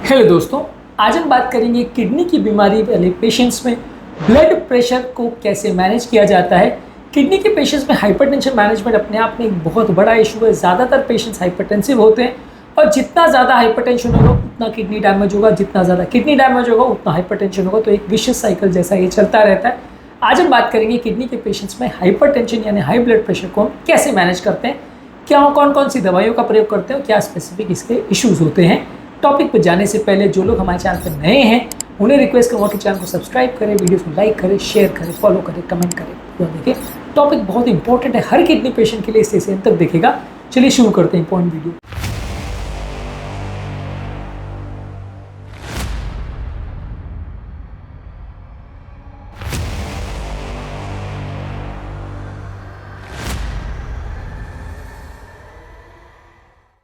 Hello दोस्तों, आज हम बात करेंगे किडनी की बीमारी वाले पेशेंट्स में ब्लड प्रेशर को कैसे मैनेज किया जाता है। किडनी के पेशेंट्स में हाइपरटेंशन मैनेजमेंट अपने आप में एक बहुत बड़ा इशू है। ज़्यादातर पेशेंट्स हाइपरटेंसिव होते हैं और जितना ज़्यादा हाइपरटेंशन होगा उतना किडनी डैमेज होगा, जितना ज़्यादा किडनी डैमेज होगा उतना हाइपरटेंशन होगा। तो एक विशियस साइकिल जैसा ये चलता रहता है। आज हम बात करेंगे किडनी के पेशेंट्स में हाइपरटेंशन यानी हाई ब्लड प्रेशर को हम कैसे मैनेज करते हैं, क्या कौन कौन सी दवाइयों का प्रयोग करते हैं और क्या स्पेसिफिक इसके इश्यूज़ होते हैं। टॉपिक पर जाने से पहले जो लोग हमारे चैनल पर नए हैं उन्हें रिक्वेस्ट करूँगा कि चैनल को सब्सक्राइब करें, वीडियो को लाइक करें, शेयर करें, फॉलो करें, कमेंट करें। तो देखिए टॉपिक बहुत इंपॉर्टेंट है, हर किडनी पेशेंट के लिए इससे अंत तक देखेगा। चलिए शुरू करते हैं इंपॉर्टेंट वीडियो।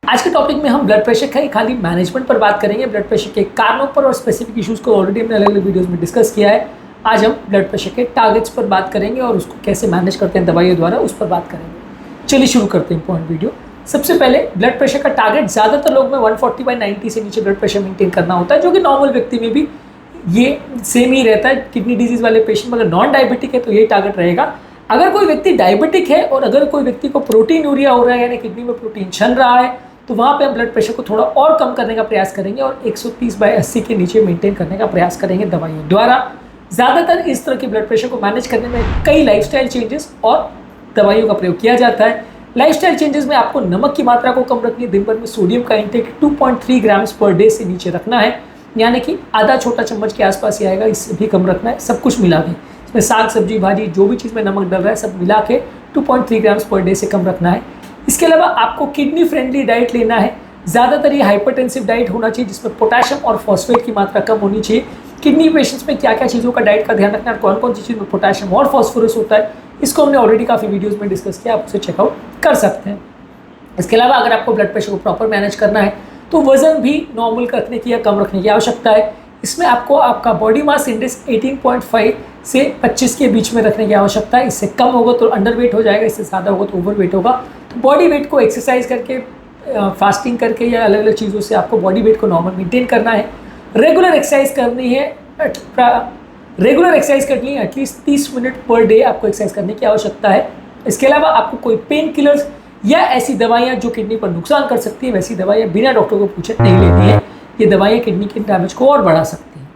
आज के टॉपिक में हम ब्लड प्रेशर के खाली मैनेजमेंट पर बात करेंगे, ब्लड प्रेशर के कारणों पर और स्पेसिफिक इश्यूज को ऑलरेडी हमने अलग अलग वीडियोस में डिस्कस किया है। आज हम ब्लड प्रेशर के टारगेट्स पर बात करेंगे और उसको कैसे मैनेज करते हैं दवाइयों द्वारा, उस पर बात करेंगे। चलिए शुरू करते हैं इंपॉर्टेंट वीडियो। सबसे पहले ब्लड प्रेशर का टारगेट ज़्यादातर लोग में 140/90 से नीचे ब्लड प्रेशर मेंटेन करना होता है, जो कि नॉर्मल व्यक्ति में भी ये सेम ही रहता है। किडनी डिजीज़ वाले पेशेंट में अगर नॉन डायबिटिक है तो ये टारगेट रहेगा। अगर कोई व्यक्ति डायबिटिक है और अगर कोई व्यक्ति को प्रोटीन यूरिया हो रहा है यानी किडनी में प्रोटीन छन रहा है तो वहाँ पे हम ब्लड प्रेशर को थोड़ा और कम करने का प्रयास करेंगे और 130/80 के नीचे मेंटेन करने का प्रयास करेंगे दवाइयों द्वारा। ज़्यादातर इस तरह के ब्लड प्रेशर को मैनेज करने में कई लाइफस्टाइल चेंजेस और दवाइयों का प्रयोग किया जाता है। लाइफस्टाइल चेंजेस में आपको नमक की मात्रा को कम रखनी है। दिन भर में सोडियम का इंटेक 2.3 ग्राम्स पर डे से नीचे रखना है, यानी कि आधा छोटा चम्मच के आसपास ही आएगा, इससे भी कम रखना है। सब कुछ मिला के इसमें साग सब्जी भाजी जो भी चीज़ में नमक डल रहा है सब मिला के 2.3 ग्राम्स पर डे से कम रखना है। इसके अलावा आपको किडनी फ्रेंडली डाइट लेना है। ज़्यादातर ये हाइपरटेंसिव डाइट होना चाहिए जिसमें पोटेशियम और फॉस्फेट की मात्रा कम होनी चाहिए। किडनी पेशेंट्स में क्या क्या चीज़ों का डाइट का ध्यान रखना है, कौन कौन सी चीज़ में पोटेशियम और फॉस्फोरस होता है, इसको हमने ऑलरेडी काफ़ी वीडियोस में डिस्कस किया, आप उसे चेकआउट कर सकते हैं। इसके अलावा अगर आपको ब्लड प्रेशर को प्रॉपर मैनेज करना है तो वज़न भी नॉर्मल रखने की या कम रखने की आवश्यकता है। इसमें आपको आपका बॉडी मास इंडेक्स 18.5 से 25 के बीच में रखने की आवश्यकता है। इससे कम होगा तो अंडर वेट हो जाएगा, इससे ज़्यादा होगा तो ओवर वेट होगा। तो बॉडी वेट को एक्सरसाइज करके, फास्टिंग करके या अलग अलग चीज़ों से आपको बॉडी वेट को नॉर्मल मेंटेन करना है। रेगुलर एक्सरसाइज करनी है, एटलीस्ट 30 मिनट पर डे आपको एक्सरसाइज करने की आवश्यकता है। इसके अलावा आपको कोई पेन किलर्स या ऐसी दवाइयाँ जो किडनी पर नुकसान कर सकती है वैसी दवाइयाँ बिना डॉक्टर को पूछे नहीं लेनी है। ये दवाइयाँ किडनी के डैमेज को और बढ़ा सकती हैं।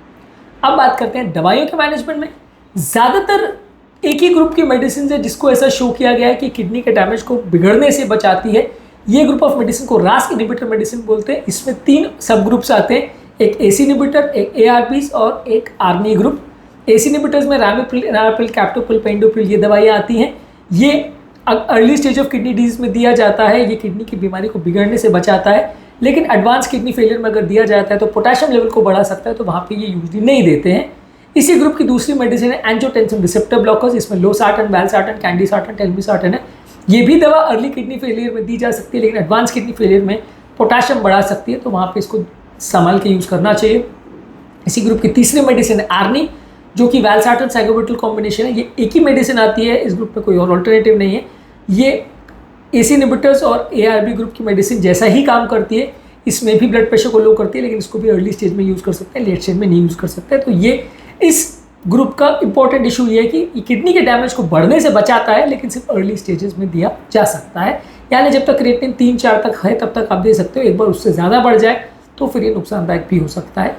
अब बात करते हैं दवाइयों के मैनेजमेंट में। ज़्यादातर एक ही ग्रुप की मेडिसिन है जिसको ऐसा शो किया गया है कि किडनी के डैमेज को बिगड़ने से बचाती है। ये ग्रुप ऑफ मेडिसिन को रास इनहिबिटर मेडिसिन बोलते हैं। इसमें 3 सब ग्रुप्स आते हैं, एक एसी इनहिबिटर, एक एआरबीज और एक आर्नी ग्रुप। एसी इनहिबिटर्स में रामिप्रिल, कैप्टोप्रिल, पेंडोप्रिल ये दवाइयाँ आती हैं। ये early stage of kidney disease में दिया जाता है। ये किडनी की बीमारी को बिगड़ने से बचाता है, लेकिन एडवांस किडनी फेलियर में अगर दिया जाता है तो पोटेशियम लेवल को बढ़ा सकता है, तो वहाँ पे ये यूजली नहीं देते हैं। इसी ग्रुप की दूसरी मेडिसिन है एंजियोटेंसिन रिसेप्टर ब्लॉकर्स। इसमें लोसार्टन, वैल्सार्टन, कैंडिसार्टन, टेल्मिसार्टन है। ये भी दवा अर्ली किडनी फेलियर में दी जा सकती है, लेकिन एडवांस किडनी फेलियर में पोटेशियम बढ़ा सकती है, तो वहाँ पे इसको संभाल के यूज़ करना चाहिए। इसी ग्रुप की तीसरी मेडिसिन है आर्नी, जो कि वैल्सार्टन साइगोबिटल कॉम्बिनेशन है। ये एक ही मेडिसिन आती है, इस ग्रुप में कोई और ऑल्टरनेटिव नहीं है। ये एसी इनहिबिटर्स और एआरबी ग्रुप की मेडिसिन जैसा ही काम करती है। इसमें भी ब्लड प्रेशर को लो करती है, लेकिन इसको भी अर्ली स्टेज में यूज़ कर सकते हैं, लेट स्टेज में नहीं यूज़ कर सकते। तो ये इस ग्रुप का इंपॉर्टेंट इशू ये है कि किडनी के डैमेज को बढ़ने से बचाता है, लेकिन सिर्फ अर्ली स्टेजेस में दिया जा सकता है। यानी जब तक क्रिएटिनिन 3-4 तक है तब तक आप दे सकते हो। एक बार उससे ज़्यादा बढ़ जाए तो फिर ये नुकसानदायक भी हो सकता है।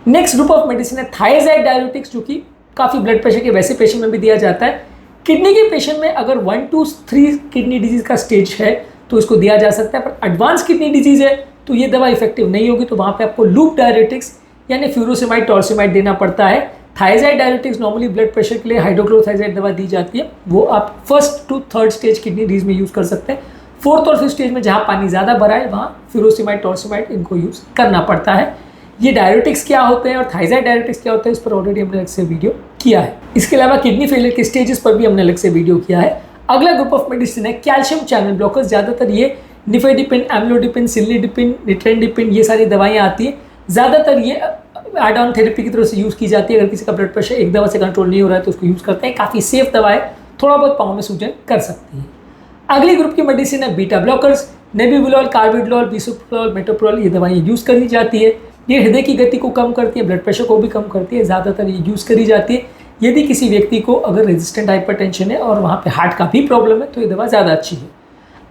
नेक्स्ट ग्रुप ऑफ मेडिसिन है थायजाइड डायरेटिक्स, जो कि काफ़ी ब्लड प्रेशर के वैसे पेशेंट में भी दिया जाता है। किडनी के पेशेंट में अगर 1 to 3 किडनी डिजीज़ का स्टेज है तो इसको दिया जा सकता है, पर एडवांस किडनी डिजीज़ है तो ये दवा इफेक्टिव नहीं होगी, तो वहाँ पे आपको लूप डायरेटिक्स यानी फ्यूरोसेमाइड, टॉर्सेमाइड देना पड़ता है। Thiazide diuretics normally blood pressure के लिए हाइड्रोक्लोरोथायजाइड दवा दी जाती है, वो आप 1st to 3rd stage kidney disease में यूज़ कर सकते हैं। 4th और 5th स्टेज में जहाँ पानी ज़्यादा भरा है वहाँ फ्यूरोसेमाइड, टॉर्सेमाइड इनको यूज़ करना पड़ता है। ये डायरेटिक्स क्या होते हैं और थायजाइड डायरेटिक्स क्या होते हैं, इस पर ऑलरेडी हमने अलग से वीडियो किया है। इसके अलावा किडनी फेलियर के स्टेजेस पर भी हमने अलग से वीडियो किया है। अगला ग्रुप ऑफ मेडिसिन है कैल्शियम चैनल ब्लॉकर्स। ज़्यादातर ये निफेडिपिन, एम्लोडिपिन, सिलिडिपिन, निट्रेंडिपिन ये सारी दवाइयाँ आती हैं। ज़्यादातर ये एड ऑन थेरेपी की तरह से यूज़ की जाती है। अगर किसी का ब्लड प्रेशर एक दवा से कंट्रोल नहीं हो रहा है तो उसको यूज़ करते हैं। काफ़ी सेफ दवा है, थोड़ा बहुत पाँव में सूजन कर सकती है। अगली ग्रुप की मेडिसिन है बीटा ब्लॉकर्स। नेबिविलोल, कार्बिडोल, बिसोप्रोल, मेटोप्रोल ये दवाइयाँ यूज़ करी जाती है। ये हृदय की गति को कम करती है, ब्लड प्रेशर को भी कम करती है। ज़्यादातर ये यूज़ करी जाती है यदि किसी व्यक्ति को अगर रेजिस्टेंट हाइपरटेंशन है और वहाँ पे हार्ट का भी प्रॉब्लम है तो ये दवा ज़्यादा अच्छी है।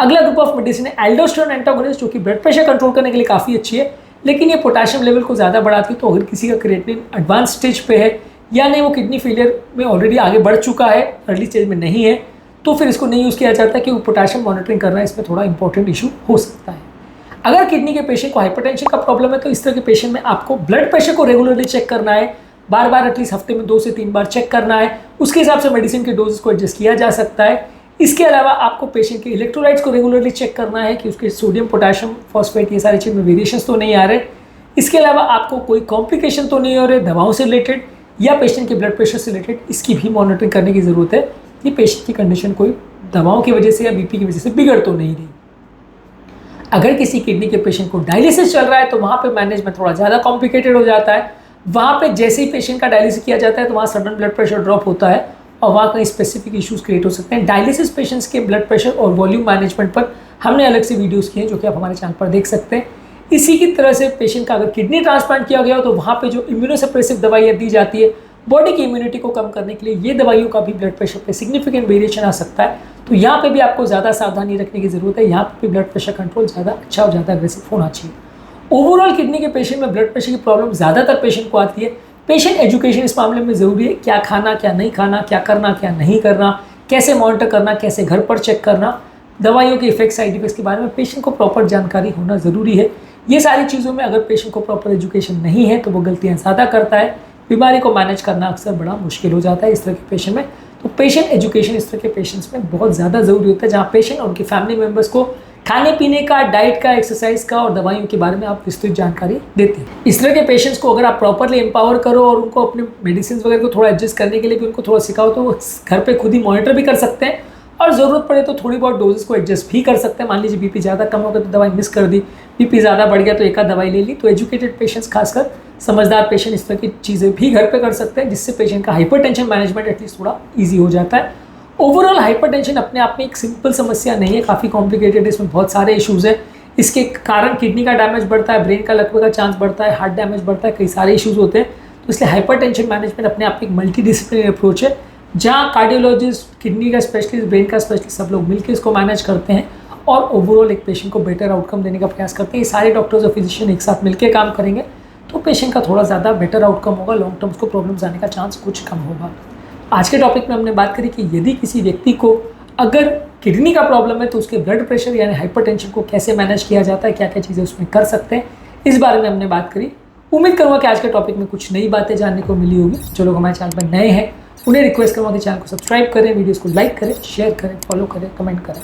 अगला ग्रुप ऑफ मेडिसिन है एल्डोस्टेरोन एंटागोनिस्ट, जो कि ब्लड प्रेशर कंट्रोल करने के लिए काफ़ी अच्छी है, लेकिन ये पोटेशियम लेवल को ज़्यादा बढ़ाती है। तो अगर किसी का क्रिएटिनिन एडवांस स्टेज पे है या नहीं, वो किडनी फेलियर में ऑलरेडी आगे बढ़ चुका है, अर्ली स्टेज में नहीं है, तो फिर इसको नहीं यूज़ किया जाता कि वो पोटेशियम मॉनिटरिंग करना इसमें थोड़ा इंपॉर्टेंट इशू हो सकता है। अगर किडनी के पेशेंट को हाइपरटेंशन का प्रॉब्लम है तो इस तरह के पेशेंट में आपको ब्लड प्रेशर को रेगुलरली चेक करना है, बार बार एटलीस्ट हफ्ते में 2 से 3 बार चेक करना है। उसके हिसाब से मेडिसिन के डोजेस को एडजस्ट किया जा सकता है। इसके अलावा आपको पेशेंट के इलेक्ट्रोलाइट्स को रेगुलरली चेक करना है कि उसके सोडियम, पोटेशियम, फॉस्फेट ये सारी चीज़ में वेरिएशंस तो नहीं आ रहे। इसके अलावा आपको कोई कॉम्प्लिकेशन तो नहीं हो रहे दवाओं से रिलेटेड या पेशेंट के ब्लड प्रेशर से रिलेटेड, इसकी भी मॉनिटरिंग करने की ज़रूरत है कि पेशेंट की कंडीशन कोई दवाओं की वजह से या बीपी की वजह से बिगड़ तो नहीं रही। अगर किसी किडनी के पेशेंट को डायलिसिस चल रहा है तो वहाँ पे मैनेजमेंट थोड़ा ज़्यादा कॉम्प्लिकेटेड हो जाता है। वहाँ पे जैसे ही पेशेंट का डायलिसिस किया जाता है तो वहाँ सडन ब्लड प्रेशर ड्रॉप होता है और वहाँ कई स्पेसिफिक इश्यूज क्रिएट हो सकते हैं। डायलिसिस पेशेंट्स के ब्लड प्रेशर और वॉल्यूम मैनेजमेंट पर हमने अलग से वीडियोज़ किए हैं जो कि आप हमारे चैनल पर देख सकते हैं। इसी की तरह से पेशेंट का अगर किडनी ट्रांसप्लांट किया गया हो तो वहाँ पे जो इम्यूनोसप्रेसिव दवाइयाँ दी जाती है बॉडी की इम्यूनिटी को कम करने के लिए, ये दवाइयों का भी ब्लड प्रेशर पे सिग्निफिकेंट वेरिएशन आ सकता है। तो यहाँ पे भी आपको ज़्यादा सावधानी रखने की ज़रूरत है। यहाँ पे भी ब्लड प्रेशर कंट्रोल ज़्यादा अच्छा और ज़्यादा अग्रेसिव होना चाहिए। ओवरऑल किडनी के पेशेंट में ब्लड प्रेशर की प्रॉब्लम ज़्यादातर पेशेंट को आती है। पेशेंट एजुकेशन इस मामले में ज़रूरी है, क्या खाना क्या नहीं खाना, क्या करना क्या नहीं करना, कैसे मॉनिटर करना, कैसे घर पर चेक करना, दवाइयों के इफेक्ट, साइड इफेक्ट्स के बारे में पेशेंट को प्रॉपर जानकारी होना ज़रूरी है। ये सारी चीज़ों में अगर पेशेंट को प्रॉपर एजुकेशन नहीं है तो वो गलतियाँ ज़्यादा करता है, बीमारी को मैनेज करना अक्सर बड़ा मुश्किल हो जाता है इस तरह के पेशेंट में। तो पेशेंट एजुकेशन इस तरह के पेशेंट्स में बहुत ज़्यादा ज़रूरी होता है, जहाँ पेशेंट और उनके फैमिली मेम्बर्स को खाने पीने का, डाइट का, एक्सरसाइज का और दवाइयों के बारे में आप विस्तृत जानकारी देते हैं। इस तरह के पेशेंट्स को अगर आप प्रॉपरली एम्पावर करो और उनको अपने मेडिसिन वगैरह को थोड़ा एडजस्ट करने के लिए भी उनको थोड़ा सिखाओ तो वो घर पे खुद ही मॉनिटर भी कर सकते हैं और ज़रूरत पड़े तो थोड़ी बहुत डोजेस को एडजस्ट भी कर सकते हैं। मान लीजिए बीपी ज़्यादा कम हो गया तो दवाई मिस कर दी, बीपी ज़्यादा बढ़ गया तो एक आध दवाई ले ली। तो एजुकेटेड पेशेंट्स, खासकर समझदार पेशेंट, इस तरह की चीज़ें भी घर पे कर सकते हैं, जिससे पेशेंट का हाइपरटेंशन मैनेजमेंट एटलीस्ट थोड़ा ईजी हो जाता है। ओवरऑल हाइपरटेंशन अपने आप में एक सिंपल समस्या नहीं है, काफ़ी कॉम्प्लिकेटेड है, इसमें बहुत सारे इश्यूज़ हैं। इसके कारण किडनी का डैमेज बढ़ता है, ब्रेन का लगने का चांस बढ़ता है, हार्ट डैमेज बढ़ता है, कई सारे इश्यूज़ होते हैं। तो इसलिए हाइपरटेंशन मैनेजमेंट अपने आप में एक मल्टी डिसिप्लिनरी अप्रोच है, जहाँ कार्डियोलॉजिस्ट, किडनी का स्पेशलिस्ट, ब्रेन का स्पेशलिस्ट सब लोग मिलकर इसको मैनेज करते हैं और ओवरऑल एक पेशेंट को बेटर आउटकम देने का प्रयास करते हैं। ये सारे डॉक्टर्स और फिजिशियन एक साथ मिलकर काम करेंगे तो पेशेंट का थोड़ा ज़्यादा बेटर आउटकम होगा, लॉन्ग टर्म उसको प्रॉब्लम्स आने का चांस कुछ कम होगा। आज के टॉपिक में हमने बात करी कि यदि किसी व्यक्ति को अगर किडनी का प्रॉब्लम है तो उसके ब्लड प्रेशर यानी हाइपरटेंशन को कैसे मैनेज किया जाता है, क्या क्या चीज़ें उसमें कर सकते हैं, इस बारे में हमने बात करी। उम्मीद करूँगा कि आज के टॉपिक में कुछ नई बातें जानने को मिली होगी। जो लोग हमारे चैनल पर नए हैं उन्हें रिक्वेस्ट करूँगा कि चैनल को सब्सक्राइब करें, वीडियोज़ को लाइक करें, शेयर करें, फॉलो करें, कमेंट करें।